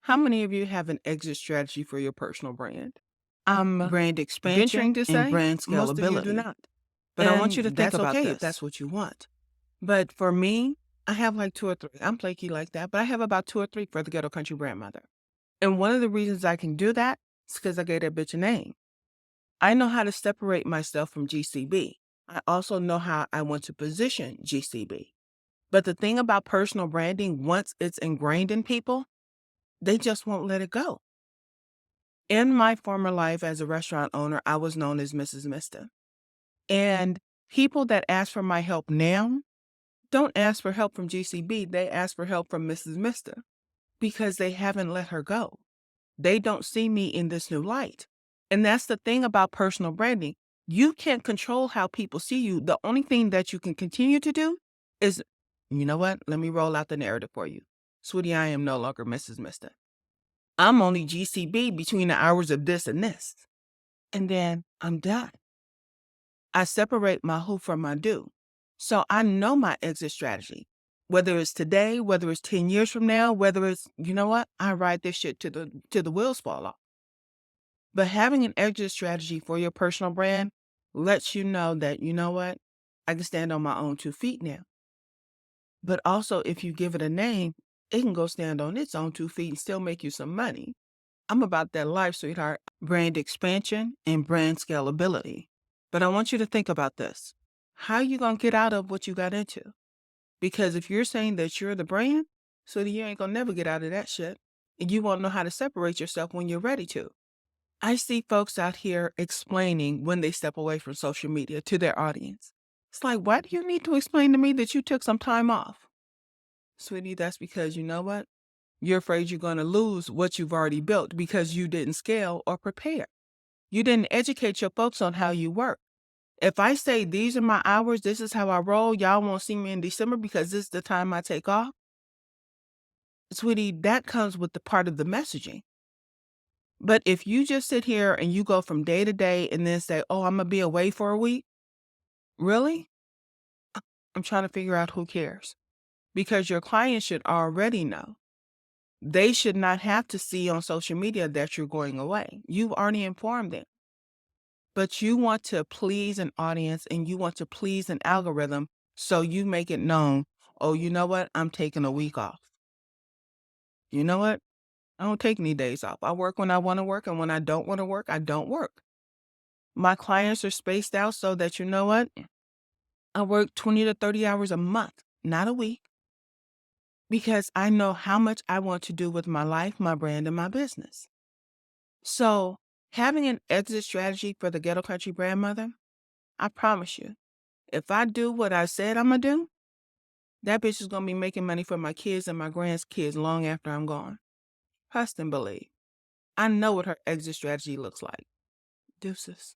How many of you have an exit strategy for your personal brand? I'm Brand venturing expansion to and say brand most of you do scalability. not. But I want you to And think that's about okay if this. that's what you want. But for me, I have like two or three. I'm flaky like that, but I have about two or three for the ghetto country grandmother. And one of the reasons I can do that is because I gave that bitch a name. I know how to separate myself from GCB. I also know how I want to position GCB. But the thing about personal branding, once it's ingrained in people, they just won't let it go. In my former life as a restaurant owner, I was known as Mrs. Mister. And people that ask for my help now don't ask for help from GCB. They ask for help from Mrs. Mister because they haven't let her go. They don't see me in this new light. And that's the thing about personal branding. You can't control how people see you. The only thing that you can continue to do is, you know what? Let me roll out the narrative for you. Sweetie, I am no longer Mrs. Mister. I'm only GCB between the hours of this and this. And then I'm done. I separate my who from my do. So I know my exit strategy. Whether it's today, whether it's 10 years from now, whether it's, you know what, I ride this shit to the wheels fall off. But having an exit strategy for your personal brand lets you know that, you know what, I can stand on my own 2 feet now. But also, if you give it a name, it can go stand on its own 2 feet and still make you some money. I'm about that life, sweetheart. Brand expansion and brand scalability. But I want you to think about this. How are you going to get out of what you got into? Because if you're saying that you're the brand, so then you ain't going to never get out of that shit. And you won't know how to separate yourself when you're ready to. I see folks out here explaining when they step away from social media to their audience. It's like, why do you need to explain to me that you took some time off? Sweetie, that's because you know what? You're afraid you're going to lose what you've already built because you didn't scale or prepare. You didn't educate your folks on how you work. If I say these are my hours, this is how I roll, y'all won't see me in December because this is the time I take off. Sweetie, that comes with the part of the messaging. But if you just sit here and you go from day to day and then say, oh, I'm going to be away for a week, really? I'm trying to figure out who cares. Because your client should already know. They should not have to see on social media that you're going away. You've already informed them. But you want to please an audience and you want to please an algorithm, so you make it known, oh, you know what? I'm taking a week off. You know what? I don't take any days off. I work when I want to work, and when I don't want to work, I don't work. My clients are spaced out so that, you know what? I work 20 to 30 hours a month, not a week, because I know how much I want to do with my life, my brand, and my business. So having an exit strategy for the ghetto country grandmother, I promise you, if I do what I said I'm going to do, that bitch is going to be making money for my kids and my grandkids long after I'm gone. Trust and believe. I know what her exit strategy looks like. Deuces.